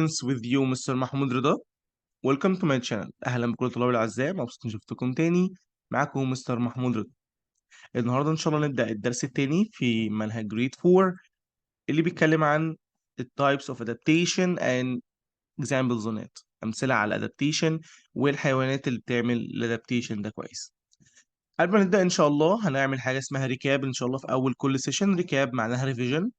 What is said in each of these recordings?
students with you Mr. محمود رضا. Welcome to my channel. أهلا بكل طلابي الأعزاء، مبسوط إني شفتكم تاني. معاكم مستر محمود رضا. النهاردة إن شاء الله نبدأ الدرس التاني في منهج جريد 4 اللي بيتكلم عن the types of adaptation and examples on it. أمثلة على الادابتيشن والحيوانات اللي بتعمل الادابتيشن ده كويس. قبل ما نبدأ إن شاء الله هنعمل حاجة اسمها ريكاب إن شاء الله في أول كل سيشن. ريكاب معناها ريفيجن،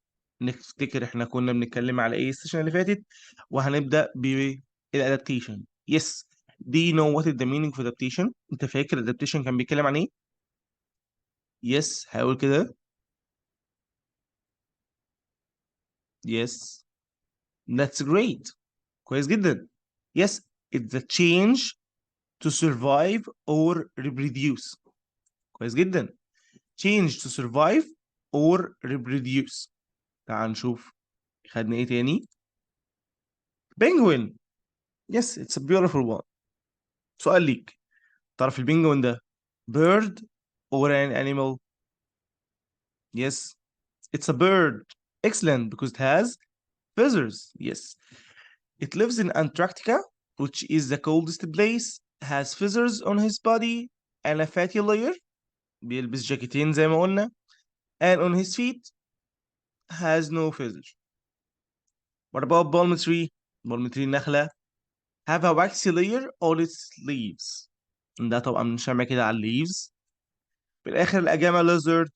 نفتكر إحنا كنا بنتكلم على إيه السيشن اللي فاتت، وهنبدأ بالادابتيشن. Yes. Do you know what is the meaning of adaptation؟ أنت فاكر adaptation كان بيتكلم عن إيه؟ Yes. هقول كده. Yes. That's great. كويس جدا. Yes. It's the change to survive or reproduce. كويس جدا. Change to survive or reproduce. تعال نشوف خدنا ايه تاني. penguin. Yes, it's a beautiful one. سؤال ليك، تعرف البنجوين ده bird or an animal؟ Yes, it's a bird. Excellent, because it has feathers. Yes, it lives in Antarctica, which is the coldest place, has feathers on his body and a fatty layer. بيلبس جاكيتين زي ما قلنا. And on his feet has no feathers. What about palm tree؟ palm tree النخلة have a waxy layer on its leaves. ده طبعا بنشمع كده على leaves. في الآخر الأجامة lizard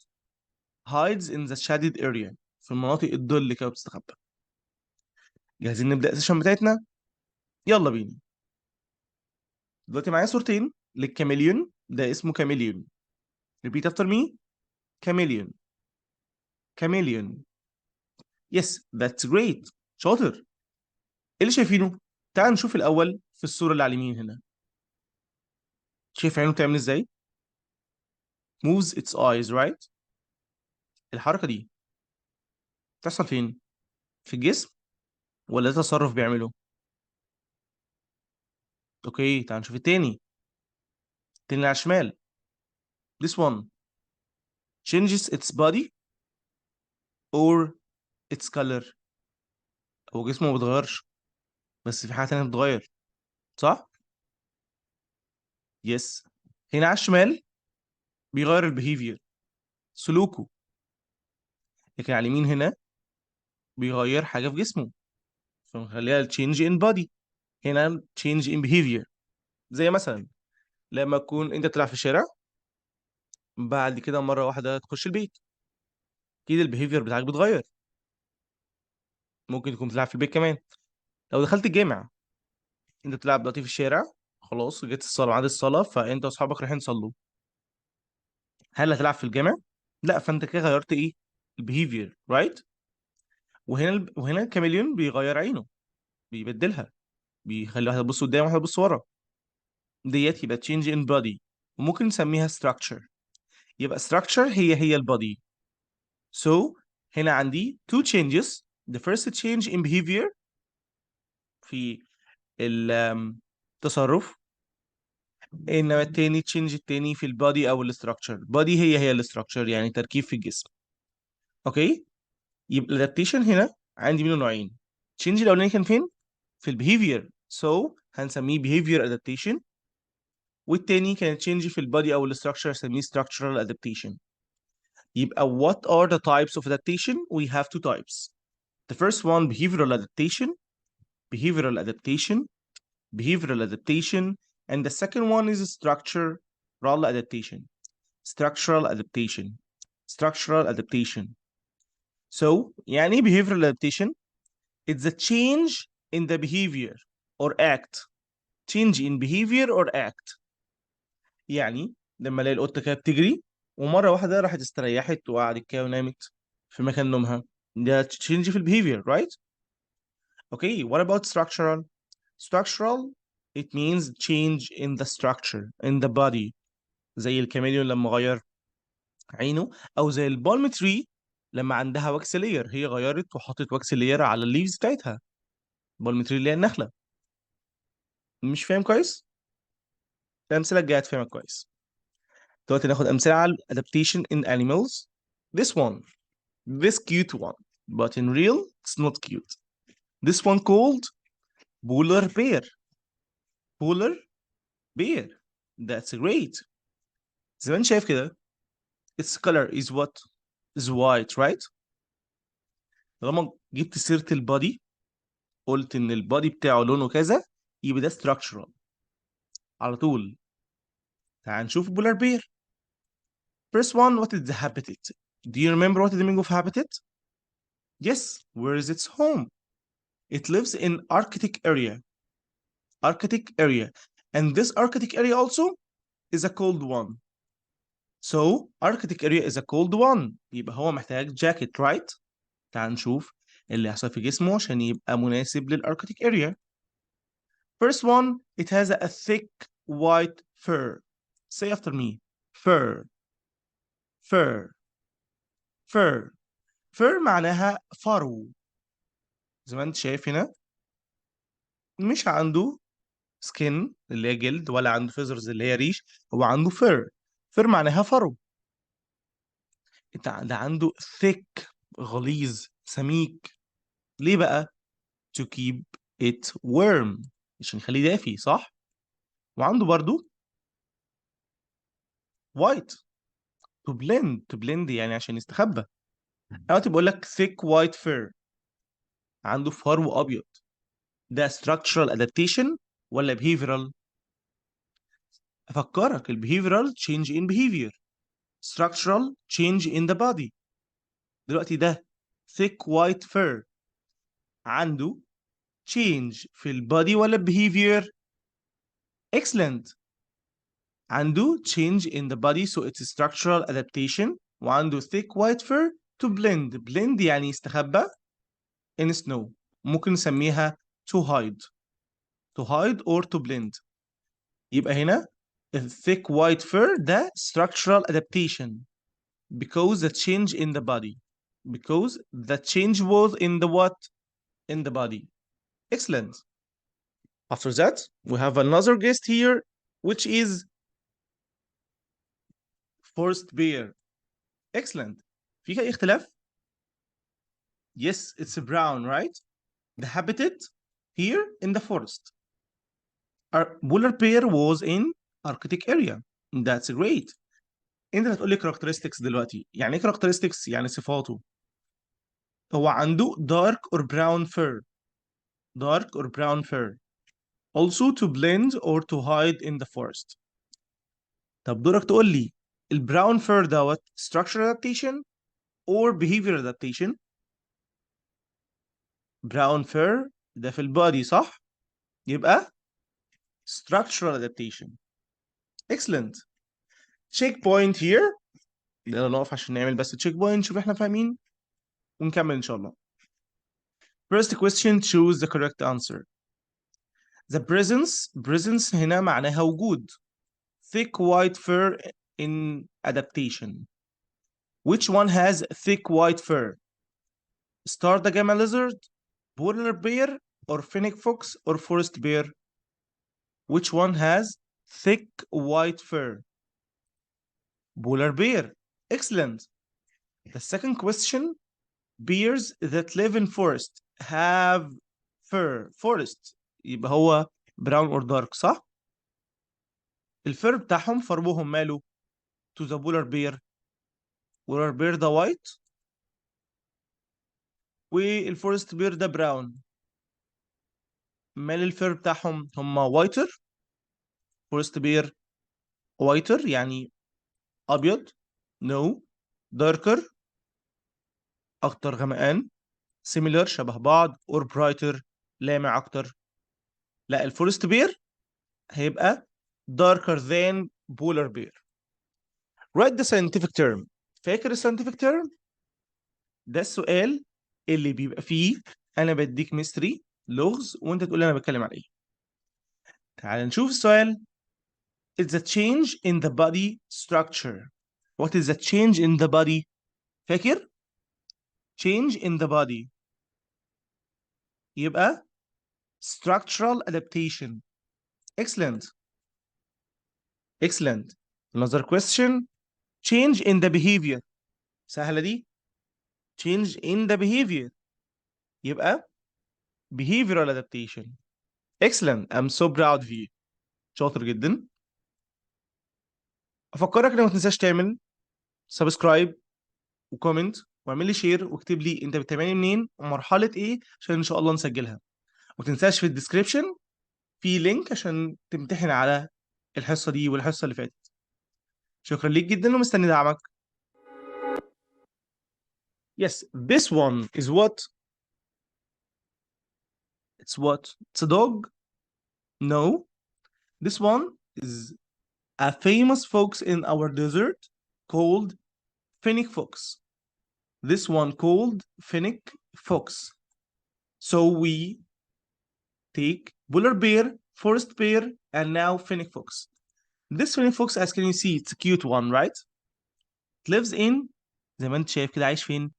hides in the shaded area. في المناطق الظل كده بتستخبى. جاهزين نبدأ السيشن بتاعتنا؟ يلا بينا. دلوقتي معايا صورتين للكاميليون. ده اسمه كاميليون. repeat after me. chameleon. chameleon. Yes, that's great. شاطر. ايه اللي شايفينه؟ تعال نشوف الأول في الصورة اللي على اليمين هنا. شايف عينه بتعمل ازاي؟ moves its eyes, right؟ الحركة دي تحصل فين؟ في الجسم ولا ده تصرف بيعمله؟ اوكي، تعال نشوف التاني. التاني اللي على الشمال. this one changes its body or its color. هو جسمه ما بيتغيرش، بس في حاجة تانية بتتغير، صح؟ يس. هنا على الشمال بيغير البيهيفير، سلوكه. لكن على اليمين هنا بيغير حاجة في جسمه، فنخليها change in body. هنا change in behavior. زي مثلا لما تكون انت بتلعب في الشارع، بعد كده مرة واحدة تخش البيت، كده البيهيفير بتاعك بيتغير. ممكن تكون بتلعب في البيت كمان. لو دخلت الجامع، انت بتلعب دلوقتي في الشارع، خلاص جت الصلاة، ميعاد الصلاة، فانت واصحابك رايحين تصلوا. هل هتلعب في الجامع؟ لا، فانت كده غيرت ايه؟ البيهيفير، رايت. وهنا الكاميليون بيغير عينه، بيبدلها، بيخلي واحده تبص قدام وواحده تبص ورا. ديت يبقى change in body. وممكن نسميها structure. يبقى structure هي البادي. So هنا عندي two changes. The first change in behavior في التصرف، انما التاني change التاني في البادي او الاستراكشر. body هي الاستراكشر، يعني تركيب في الجسم. اوكي، يبقى الادابتيشن هنا عندي منه نوعين. change الاولاني كان فين؟ في البيهيفير، so هنسميه behavior adaptation. والتاني كان change في البادي او الاستراكشر، هنسميه structural adaptation. يبقى what are the types of adaptation؟ We have two types. The first one behavioral adaptation, behavioral adaptation, behavioral adaptation, and the second one is structural adaptation, structural adaptation, structural adaptation. So يعني إيه behavioral adaptation؟ It's a change in the behavior or act. Change in behavior or act. يعني لما الاقي القطة كده بتجري، ومرة واحدة راحت استريحت وقعدت كده ونامت في مكان نومها، ده change في البيهيفير، right؟ Okay, what about structural؟ Structural, it means change in the structure, in the body. زي الكاميليون لما غير عينه، أو زي البالم تري لما عندها واكس لاير، هي غيرت وحطت واكس لاير على الليفز بتاعتها. البالم تري اللي هي النخلة. مش فاهم كويس؟ الأمثلة الجاية هتفهمك كويس. دلوقتي ناخد أمثلة على adaptation in animals. This one, this cute one, but in real, it's not cute. This one called polar bear. polar bear. That's great. زي ما انت شايف كده its color is what is white, right? طالما جبت سيرة البادي قلت ان البادي بتاعه لونه كذا يبقى ده structural على طول. تعال نشوف polar bear. First one, what is the habitat? Do you remember what is the meaning of habitat? Yes, where is its home? It lives in Arctic area. Arctic area. And this Arctic area also is a cold one. So Arctic area is a cold one. يبقى هو محتاج jacket, right? تعال نشوف اللي هيحصل في جسمه عشان يبقى مناسب للأركتيك area. First one, it has a thick white fur. Say after me. Fur. Fur. Fur. Fur معناها فرو. زي ما انت شايف هنا مش عنده سكين اللي هي جلد ولا عنده فيزرز اللي هي ريش، هو عنده فر. فر معناها فرو. ده عنده thick غليظ سميك. ليه بقى؟ to keep it warm عشان يخليه دافي، صح؟ وعنده برضو white to blend يعني عشان يستخبى. دلوقتي بقول لك thick white fur عنده فرو ابيض. ده structural adaptation ولا behavioral؟ افكرك behavioral change in behavior، structural change in the body. دلوقتي ده thick white fur عنده change في البادي ولا behavior؟ excellent. عنده change in the body so it's a structural adaptation. وعنده thick white fur to blend يعني يستخبى in snow. ممكن نسميها to hide or to blend. يبقى هنا thick white fur ده structural adaptation because the change in the body, because the change was in the what? In the body. Excellent. After that, we have another guest here, which is forest bear. Excellent. في أي اختلاف؟ Yes, it's brown, right? The habitat here in the forest. Our polar bear was in Arctic area. That's great. انت هتقول لي characteristics دلوقتي. يعني ايه characteristics؟ يعني صفاته. هو عنده dark or brown fur. Dark or brown fur. Also to blend or to hide in the forest. طب دورك تقول لي البراون fur دوت structural adaptation or behavior adaptation. brown fur ده في البادي صح؟ يبقى structural adaptation. Excellent. Check point here. يلا نقف عشان نعمل بس check point نشوف احنا فاهمين ونكمل ان شاء الله. First question, choose the correct answer. The presence هنا معناها وجود. Thick white fur in adaptation. Which one has thick white fur? Star the gamma lizard, polar bear, or fennec fox, or forest bear? Which one has thick white fur? Polar bear. Excellent. The second question, bears that live in forest have fur. Forest يبقى هو brown or dark صح؟ الفر بتاعهم فربهم ماله؟ To the polar bear. polar bear ده white والفورست بير ده براون. مال الفر بتاعهم هم وايتر. فورست بير وايتر يعني ابيض. نو. داركر اكتر غمقان. سيميلر شبه بعض. اور برايتر لامع اكتر. لا الفورست بير هيبقى darker than polar bear. Write the scientific term. فاكر الساينتفك term؟ ده السؤال اللي بيبقى فيه انا بديك ميستري لغز وانت تقول لي انا بتكلم عن ايه. تعال نشوف السؤال. It's a change in the body structure. What is a change in the body؟ فاكر؟ change in the body يبقى structural adaptation. Excellent. Excellent. Another question. Change in the behavior. سهلة دي. Change in the behavior يبقى behavioral adaptation. excellent. I'm so proud of you. شاطر جدا. افكرك انك ما تنساش تعمل سبسكرايب وكومنت واعمل لي شير واكتب لي انت بتتابعني منين ومرحله ايه عشان ان شاء الله نسجلها. وما تنساش في الديسكريبشن في لينك عشان تمتحن على الحصه دي والحصه اللي فاتت. شكرا ليك جدا ومستني دعمك. Yes, this one is what? It's what? It's a dog? No. This one is a famous fox in our desert called Fennec fox. This one called Fennec fox. So we take polar bear, forest bear, and now Fennec fox. This Fennec fox, as can you see, it's a cute one, right? It lives in زي ما انت شايف كده عايش فين؟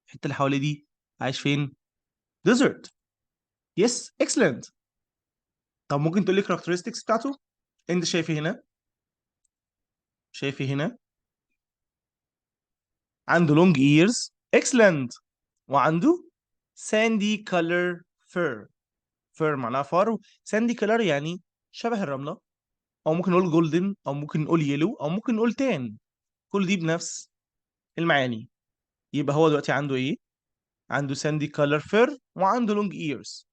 الحتة اللي حواليه دي عايش فين؟ Desert. Yes, excellent. طب ممكن تقول لي characteristics بتاعته؟ انت شايف ايه هنا؟ شايف ايه هنا؟ عنده long ears. Excellent. وعنده sandy color fur. fur معناها فر. sandy color يعني شبه الرملة، او ممكن نقول جولدن، او ممكن نقول يلو، او ممكن نقول تان. كل دي بنفس المعاني. يبقى هو دلوقتي عنده ايه؟ عنده sandy color fur وعنده long ears.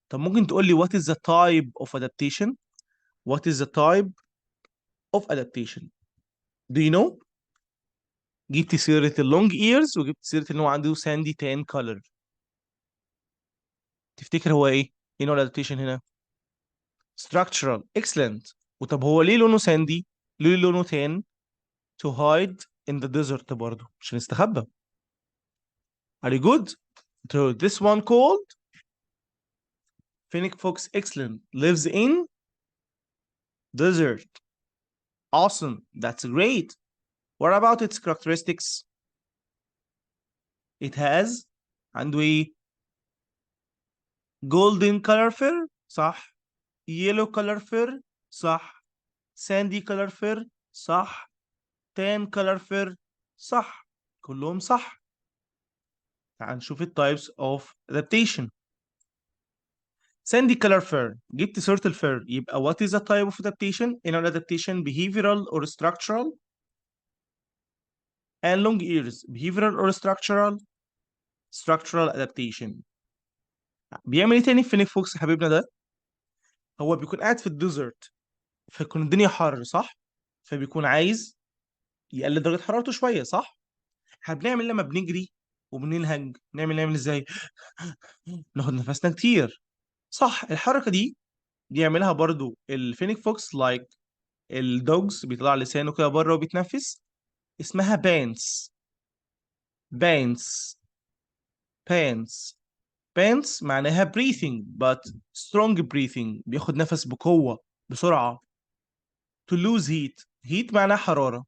طب ممكن تقول لي what is the type of adaptation? What is the type of adaptation? Do you know? جبت سيرة اللونج ears وجبت سيرة ان هو عنده sandy tan color. تفتكر هو ايه؟ ايه نوع الادابتيشن هنا؟ structural. excellent. وطب هو ليه لونه sandy؟ ليه لونه tan؟ to hide in the desert برضه عشان يستخبى. Are you good? So this one called Fennec fox. Excellent. Lives in desert. Awesome. That's great. What about its characteristics? It has عنده ايه؟ golden color fur صح. yellow color fur صح. sandy color fur صح. tan color fur صح. كلهم صح. تعال نشوف التايبس of adaptation. sandy color fur جبت صورة الفر يبقى what is the type of adaptation? In an adaptation behavioral or structural. and long ears behavioral or structural. structural adaptation. بيعمل ايه تاني في فينيك فوكس حبيبنا ده؟ هو بيكون قاعد في الديزرت فيكون الدنيا حر صح؟ فبيكون عايز يقلل درجة حرارته شوية صح؟ احنا بنعمل لما بنجري وبننهج نعمل ازاي؟ ناخد نفسنا كتير صح. الحركة دي بيعملها برضو الفينيك فوكس لايك الدوجز بيطلع لسانه كده بره وبيتنفس. اسمها بانس. بانس. بانس. بانس معناها breathing but strong breathing بياخد نفس بقوة بسرعة. to lose heat. heat معناها حرارة.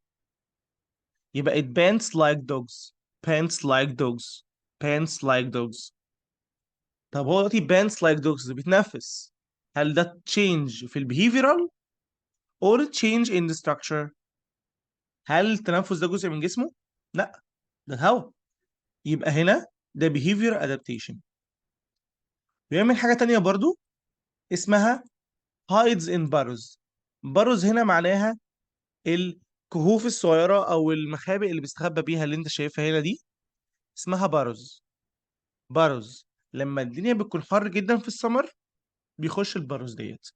يبقى it pants like dogs. pants like dogs. pants like dogs. طب هو دلوقتي pants like dogs بيتنفس. هل ده change في البيهيفيرال or change in the structure؟ هل التنفس ده جزء من جسمه؟ لا، ده الهواء. يبقى هنا ده behavior adaptation. بيعمل حاجة تانية برضو اسمها hides in burrows. burrows هنا معناها الكهوف الصغيرة أو المخابئ اللي بيستخبى بيها اللي أنت شايفها هنا دي اسمها burrows. burrows لما الدنيا بتكون حر جدا في السمر بيخش الباروز ديت.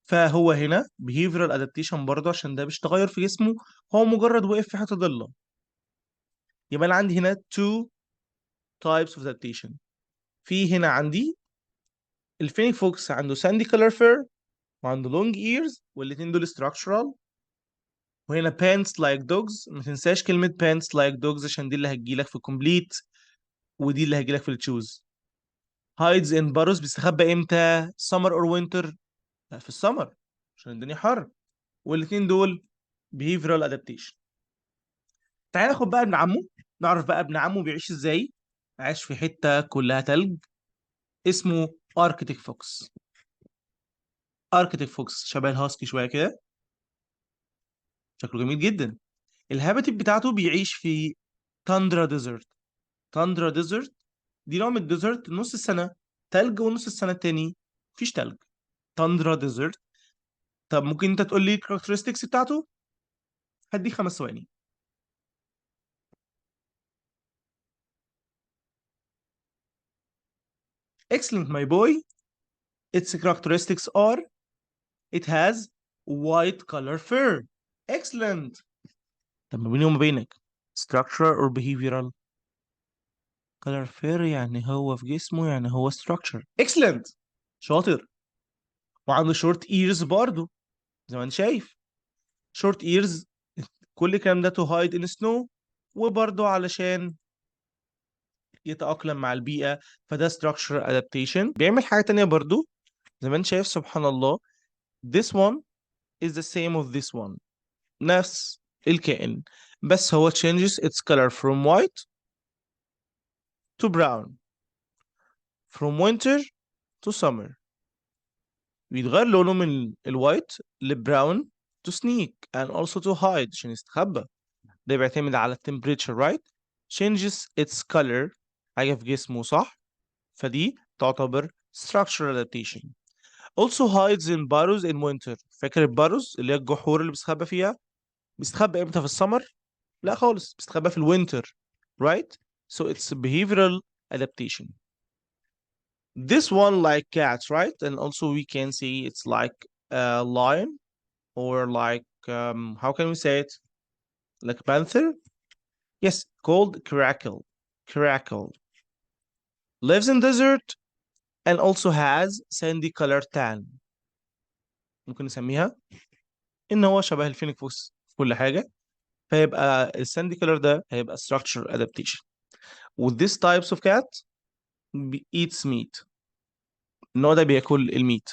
فهو هنا behavioral adaptation برضه عشان ده مش تغير في جسمه، هو مجرد وقف في حتة ضلة. يبقى أنا عندي هنا two types of adaptation. في هنا عندي الفينيك فوكس عنده sandy color fur وعنده long ears والاتنين دول structural. وهنا pants like dogs. ما تنساش كلمة pants like dogs عشان دي اللي هتجيلك في complete ودي اللي هتجيلك في التشوز. hides in burrows بيستخبى امتى؟ summer or winter؟ لا، في السمر عشان الدنيا حر. والاتنين دول behavioral adaptation. تعال ناخد بقى ابن عمه، نعرف بقى ابن عمه بيعيش ازاي. عايش في حتة كلها تلج اسمه اركتيك فوكس. اركتيك فوكس شبه الهاسكي شوية كده، شكله جميل جدا. الهابيتات بتاعته بيعيش في تاندرا ديزرت. تاندرا ديزرت دي نوع من الديزرت نص السنة تلج ونص السنة التاني مفيش تلج. تندرا ديزرت. طب ممكن انت تقول لي الكاركترستكس بتاعته؟ هدي 5 ثواني. Excellent my boy. Its characteristics are it has white color fur. Excellent. طب ما بيني وما بينك structural or behavioral؟ color fur يعني هو في جسمه، يعني هو structure. Excellent. شاطر. وعنده short ears برضه زي ما انت شايف. short ears كل الكلام ده to hide in snow، وبرضه علشان يتأقلم مع البيئة، فده structural adaptation. بيعمل حاجة تانية برضه زي ما انت شايف سبحان الله. This one is the same of this one. نفس الكائن، بس هو changes its color from white to brown، from winter to summer. بيتغير لونه من الوايت لبراون to sneak and also to hide عشان يستخبى. ده بيعتمد على temperature right. changes its color حاجة في جسمه صح، فدي تعتبر structural adaptation. also hides in burrows in winter. فاكر الباروز اللي هي الجحور اللي بيستخبى فيها؟ بيستخبى امتى؟ في السمر؟ لا خالص، بيستخبى في الوينتر right. so it's a behavioral adaptation. This one like cats right, and also we can say it's like a lion or like how can we say it, like panther. Yes, called crackle. Crackle lives in desert and also has sandy color tan. ممكن نسميها ان هو شبه الفينيكس في كل حاجه، فيبقى الساندي كولر ده هيبقى structure adaptation. with these types of cat eats meat. النوع ده بياكل الميت.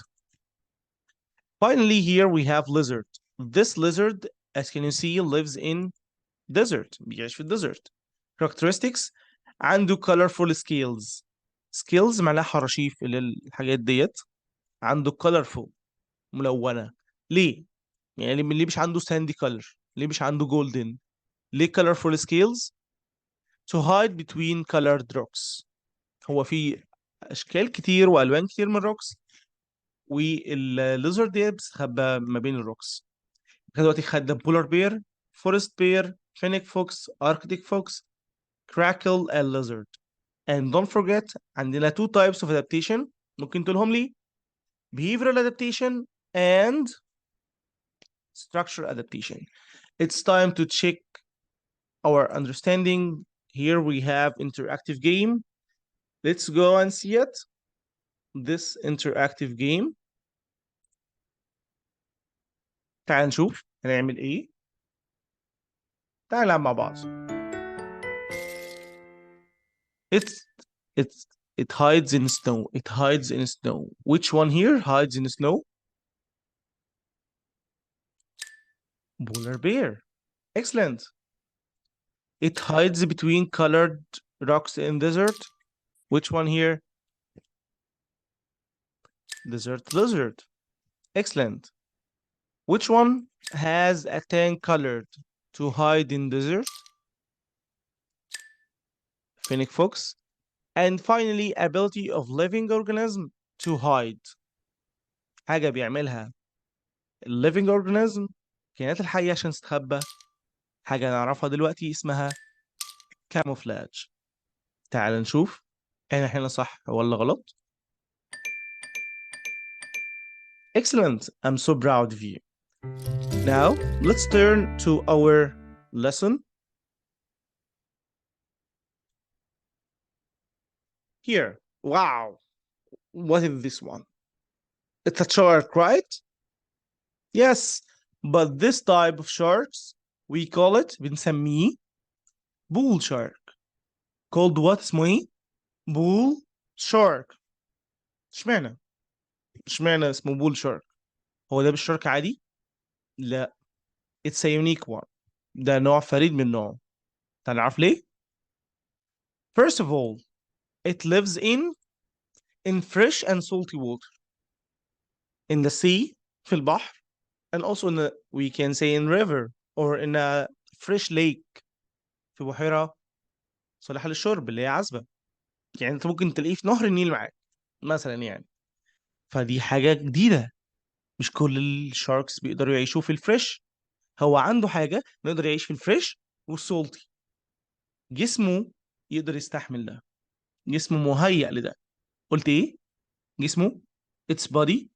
finally here we have lizard. This lizard as can you see lives in desert، بيعيش في الديزرت. characteristics عنده colorful scales. scales معناها حراشيف اللي الحاجات ديت. عنده colorful ملونة. ليه؟ يعني ليه مش عنده sandy color؟ ليه مش عنده golden؟ ليه colorful scales؟ to hide between colored rocks. هو في اشكال كتير والوان كتير من الروكس، والليزرد دي بتستخبى ما بين الروكس. دلوقتي خدنا بولار بير، فورست بير، فينيك فوكس، اركتيك فوكس، crackle and lizard. and don't forget عندنا two types of adaptation ممكن تقولهم لي: behavioral adaptation and structural adaptation. It's time to check our understanding. Here we have interactive game. Let's go and see it. This interactive game. تعال نشوف هنعمل ايه. تعال نلعب مع بعض. It's it's it hides in snow. It hides in snow. Which one here hides in snow? Polar bear. Excellent. It hides between colored rocks in desert. Which one here? Desert lizard. Excellent. Which one has a tan colored to hide in desert? Phoenix fox. And finally, ability of living organism to hide. حاجة بيعملها living organism الكائنات الحية عشان تستخبى. حاجة نعرفها دلوقتي اسمها camouflage. تعال نشوف احنا هنا صح ولا غلط. Excellent. I'm so proud of you. Now let's turn to our lesson. Here. Wow. What is this one? It's a shark, right? Yes. But this type of sharks, we call it بنسميه bull shark. Called what اسمه ايه؟ bull shark. اشمعنى؟ اشمعنى اسمه bull shark؟ هو ده مش شارك عادي؟ لا. It's a unique one. ده نوع فريد من نوعه. تعال نعرف ليه؟ First of all, it lives in fresh and salty water. In the sea في البحر, and also in a, we can say in river or in a fresh lake في بحيرة صالحة للشرب اللي هي عذبة. يعني انت ممكن تلاقيه في نهر النيل معاك مثلا يعني. فدي حاجة جديدة، مش كل الشاركس بيقدروا يعيشوا في الفريش. هو عنده حاجة نقدر يعيش في الفريش والسولتي، جسمه يقدر يستحمل ده، جسمه مهيأ لده. قلت ايه؟ جسمه its body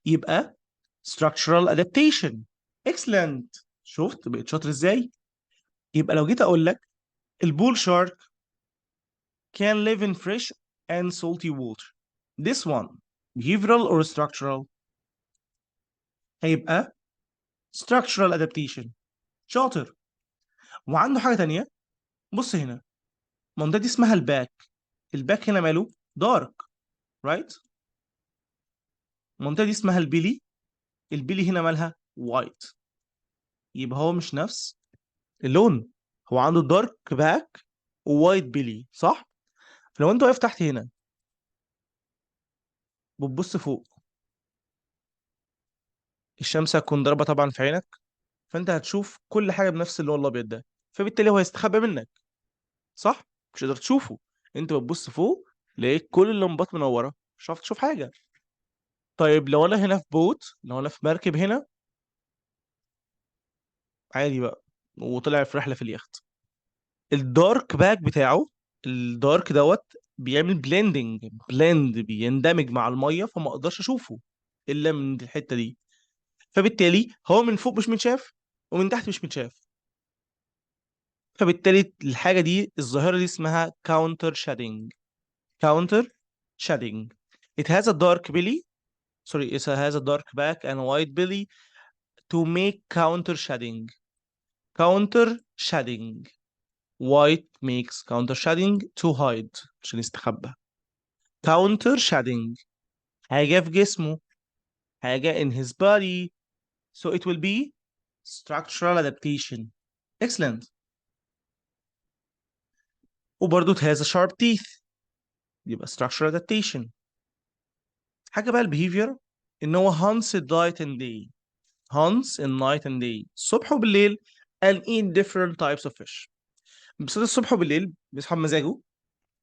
يبقى structural adaptation. excellent. شفت بقيت شاطر ازاي؟ يبقى لو جيت اقول لك البول شارك can live in fresh and salty water. This one behavioral or structural؟ هيبقى structural adaptation. شاطر. وعنده حاجة تانية، بص هنا، المنطقة دي اسمها الباك. الباك هنا ماله؟ دارك، رايت. المنطقة دي اسمها البيلي. البيلي هنا مالها؟ وايت. يبقى هو مش نفس اللون، هو عنده دارك باك ووايت بيلي، صح؟ لو انت واقف تحت هنا بتبص فوق، الشمس هتكون ضاربة طبعا في عينك، فانت هتشوف كل حاجة بنفس اللون الابيض ده، فبالتالي هو هيستخبى منك، صح؟ مش هتقدر تشوفه. انت بتبص فوق لقيت كل اللمبات منورة، مش هتعرف تشوف حاجة. طيب لو انا هنا في بوت، لو انا في مركب هنا عادي بقى، وطلع في رحلة في اليخت، الدارك باك بتاعه، الدارك دوت بيعمل بلند بيندمج مع الميه، فما اقدرش اشوفه الا من الحته دي، فبالتالي هو من فوق مش متشاف ومن تحت مش متشاف، فبالتالي الحاجه دي، الظاهره دي اسمها counter shading. counter shading. It has a dark belly. Sorry, it has a dark back and a white belly to make counter shading. counter shading. White makes counter shading to hide عشان يستخبى. counter shading حاجة في جسمه، حاجة in his body, so it will be structural adaptation. Excellent. وبرضه it has a sharp teeth، يبقى structural adaptation. حاجة بقى البيهيفير، إن هو hunts at night and day. hunts in night and day، الصبح وبالليل and eat different types of fish. بيصير الصبح وبالليل بيصحى بمزاجه،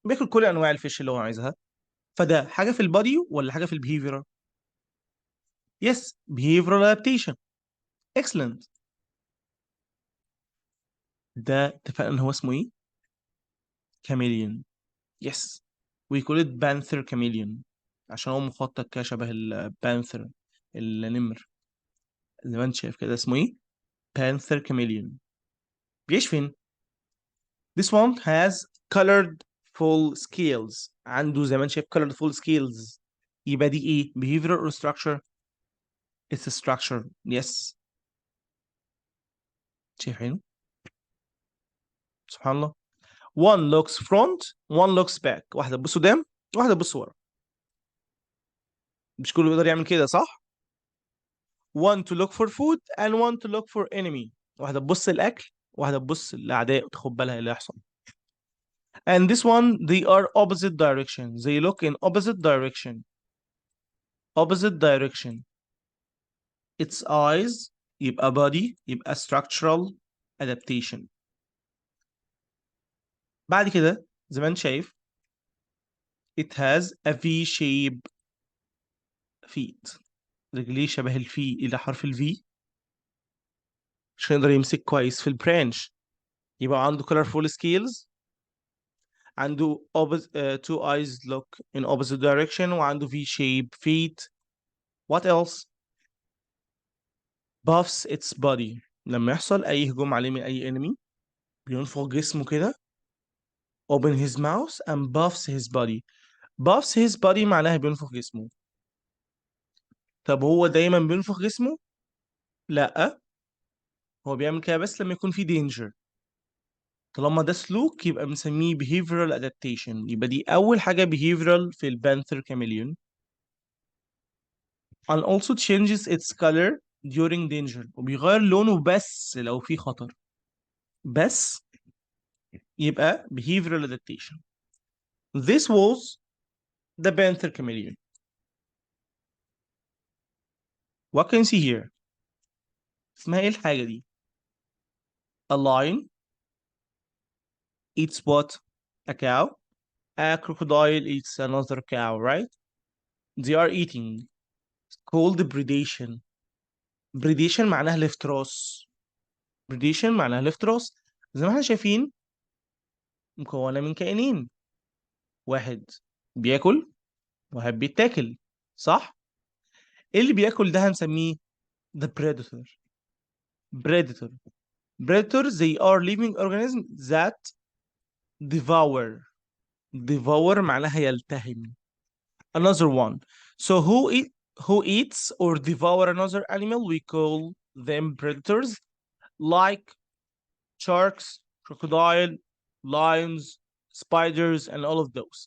بياكل كل أنواع الفيش اللي هو عايزها. فده حاجة في البادي ولا حاجة في البيهيفير؟ Yes, behavioral adaptation. Excellent. ده اتفقنا ان هو اسمه ايه؟ كاميليون. يس. we call it panther chameleon عشان هو مخطط كده شبه البانثر، النمر، زي ما انت شايف كده اسمه ايه؟ panther chameleon. بيعيش فين؟ this one has colored full scales. عنده زي ما انت شايف colored full scales. يبقى دي ايه؟ behavioral or structure؟ it's a structure. yes. شايفين؟ سبحان الله. one looks front one looks back. واحدة تبص قدام واحدة تبص ورا. مش كله بيقدر يعمل كده، صح؟ one to look for food and one to look for enemy. واحدة تبص الأكل واحدة تبص الأعداء وتاخد بالها إيه اللي هيحصل. and this one they are opposite direction. they look in opposite direction. opposite direction. its eyes يبقى body يبقى structural adaptation. بعد كده زي ما انت شايف it has a V shape feet. رجليه شبه الفي إلى حرف الفي عشان يقدر يمسك كويس في البرانش. يبقى عنده colorful scales، عنده two eyes look in opposite direction وعنده V shape feet. what else؟ buffs its body. لما يحصل أي هجوم عليه من أي enemy بينفخ جسمه كده open his mouth and buffs his body. buffs his body معناها بينفخ جسمه. طب هو دايما بينفخ جسمه؟ لا، هو بيعمل كده بس لما يكون في danger. طالما ده سلوك يبقى بنسميه behavioral adaptation. يبقى دي أول حاجة behavioral في البانثر chameleon. and also changes its color during danger. وبيغير لونه بس لو في خطر، بس يبقى behavioral adaptation. This was the panther chameleon. What can you see here؟ اسمها ايه الحاجة دي؟ A lion eats what؟ A cow. A crocodile eats another cow, right? they are eating called predation. predation معناها الافتراس. predation معناها الافتراس. زي ما احنا شايفين مكونة من كائنين، واحد بياكل واحد بيتاكل، صح؟ ايه اللي بياكل ده هنسميه the predator. predator. predators they are living organisms that devour. devour معناها يلتهم. another one. So who eats or devour another animal we call them predators, like sharks, crocodile, lions, spiders, and all of those.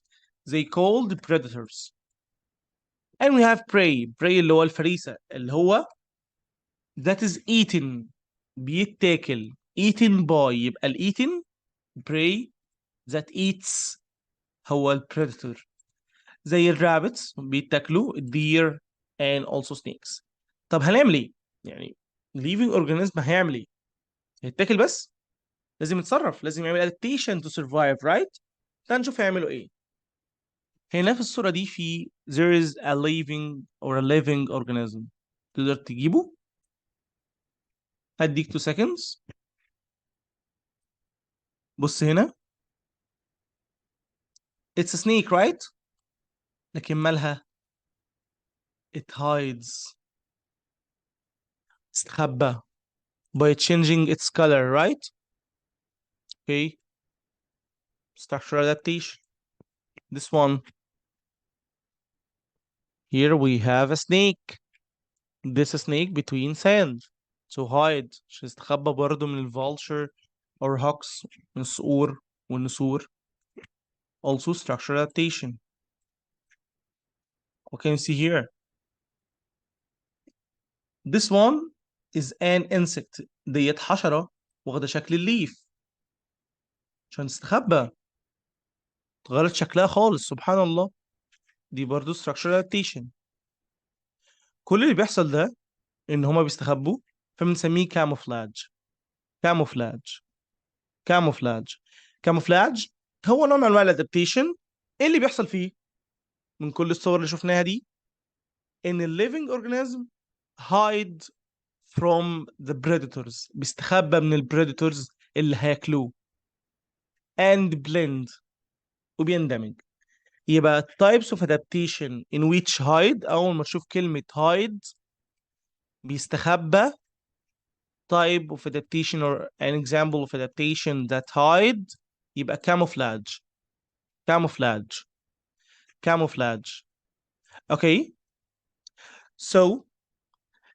They called predators. And we have prey. prey اللي هو الفريسة اللي هو that is eaten بيتاكل eaten by يبقى ال eaten prey that eats هو ال predator. زي الرابتس بيتاكلوا deer and also snakes. طب هنعمل ايه؟ يعني living organism هيعمل ايه؟ هيتاكل بس؟ لازم يتصرف، لازم يعمل adaptation to survive, right؟ تعال نشوف هيعملوا ايه. هنا في الصورة دي في there is a living or a living organism. تقدر تجيبه؟ هديك 2 seconds. بص هنا it's a snake, right؟ لكن مالها؟ it hides. تستخبى by changing its color, right؟ okay. structural adaptation. This one. Here we have a snake. This snake between sand. To hide. عشان يستخبى برضه من الفولتشر or hawks من الصقور والنسور. Also structural adaptation. What can you see here? This one is an insect. ديت حشرة واخدة شكل الليف عشان تستخبى. اتغيرت شكلها خالص سبحان الله. دي برضه structural adaptation. كل اللي بيحصل ده ان هما بيستخبوا فبنسميه camouflage. camouflage. camouflage. camouflage هو نوع من انواع الادابتيشن. ايه اللي بيحصل فيه من كل الصور اللي شفناها دي؟ ان الليفنج اورجانيزم hide from the predators. بيستخبى من البريدتورز اللي هياكلوه and blend وبيندمج. يبقى types of adaptation in which hide اول ما تشوف كلمة hide بيستخبى. type of adaptation or an example of adaptation that hide يبقى camouflage. camouflage. camouflage. Okay. So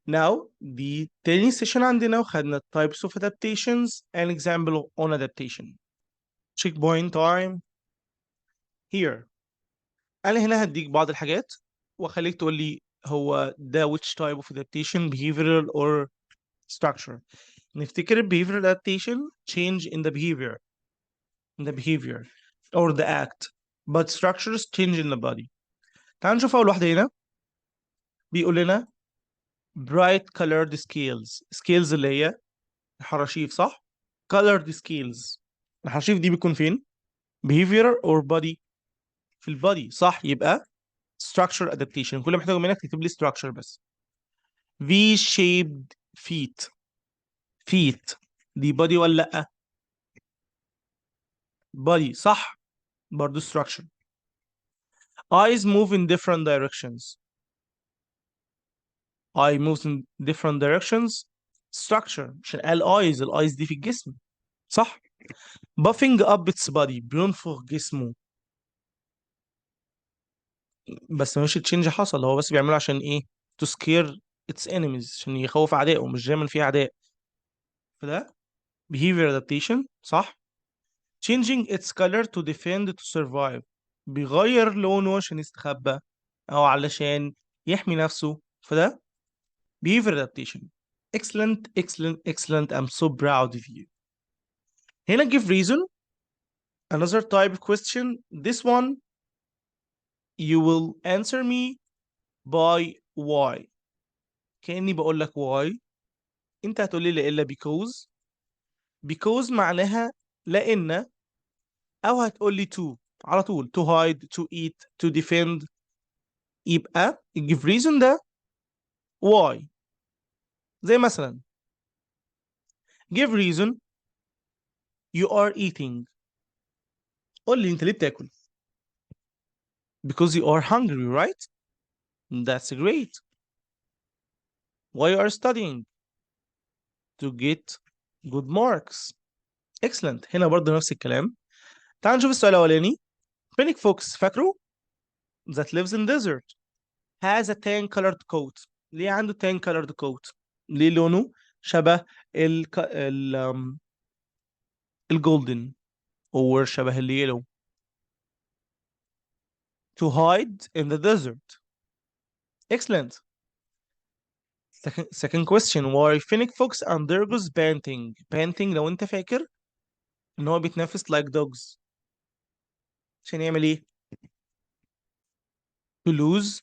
now the تاني session عندنا وخدنا types of adaptations and example on adaptation. checkpoint time here. أنا هنا هديك بعض الحاجات وأخليك تقول لي هو ده which type of adaptation behavioral or structure. نفتكر behavioral adaptation change in the behavior or the act, but structures change in the body. تعال نشوف أول واحدة هنا. بيقول لنا bright colored scales اللي هي الحراشيف، صح؟ colored scales. الحراشيف دي بتكون فين؟ behavior or body؟ في البادي، صح؟ يبقى structure adaptation. كل ما محتاجه منك تكتب لي structure بس. V-shaped feet دي body ولا لأ؟ body، صح؟ برضه structure. eyes move in different directions. eye moves in different directions. structure عشان قال eyes، الايز دي في الجسم، صح؟ buffing up its body بينفخ جسمه. بس مش تشينج حصل، هو بس بيعمله عشان ايه؟ to scare its enemies عشان يخوف اعدائه، مش دايما في اعداء. فده behavior adaptation، صح؟ changing its color to defend to survive بيغير لونه عشان يستخبى او علشان يحمي نفسه. فده behavior adaptation. excellent excellent excellent. I'm so proud of you. هنا give reason. Another type of question. This one you will answer me by why. كأني بقول لك why، انت هتقول لي الا because معناها لان، او هتقول لي to على طول to hide to eat to defend. يبقى give reason ده why. زي مثلا give reason you are eating. قول لي انت ليه بتاكل؟ because you are hungry, right? That's great. Why you are studying? To get good marks. Excellent. هنا برضه نفس الكلام. تعال نشوف السؤال الأولاني. Fennec Fox فاكره؟ that lives in desert has a tan colored coat. ليه عنده tan colored coat؟ ليه لونه شبه الجولدن or شبه اليلو؟ to hide in the desert. Excellent. Second question, why Fennec Fox undergoes panting. Panting لو انت فاكر ان هو بيتنفس like dogs عشان يعمل ايه؟ to lose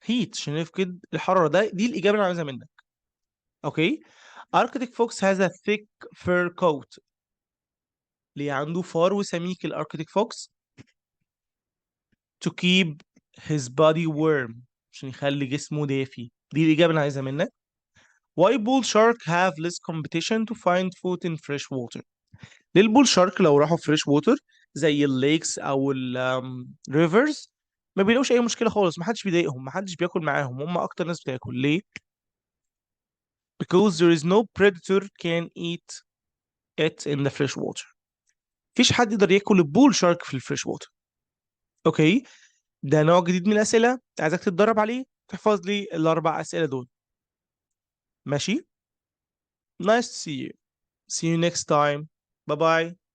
heat عشان يفقد الحرارة. دي الإجابة اللي أنا عايزها منك. اوكي. Arctic Fox has a thick fur coat. ليه عنده فار وسميك الاركتيك فوكس؟ to keep his body warm عشان يخلي جسمه دافي. دي الإجابة اللي أنا عايزها منك. Why bull shark have less competition to find food in fresh water. ليه البول شارك لو راحوا فريش ووتر زي الليكس او الريفرز ما بيلاقوش اي مشكله خالص، محدش بيضايقهم، محدش بياكل معاهم، هم اكتر ناس بتاكل. ليه؟ because there is no predator can eat it in the fresh water. مفيش حد يقدر ياكل البول شارك في الفريش ووتر. اوكي. ده نوع جديد من الاسئله عايزك تتدرب عليه، تحفظ لي الاربع اسئله دول. ماشي. nice to see you. See you next time. Bye bye.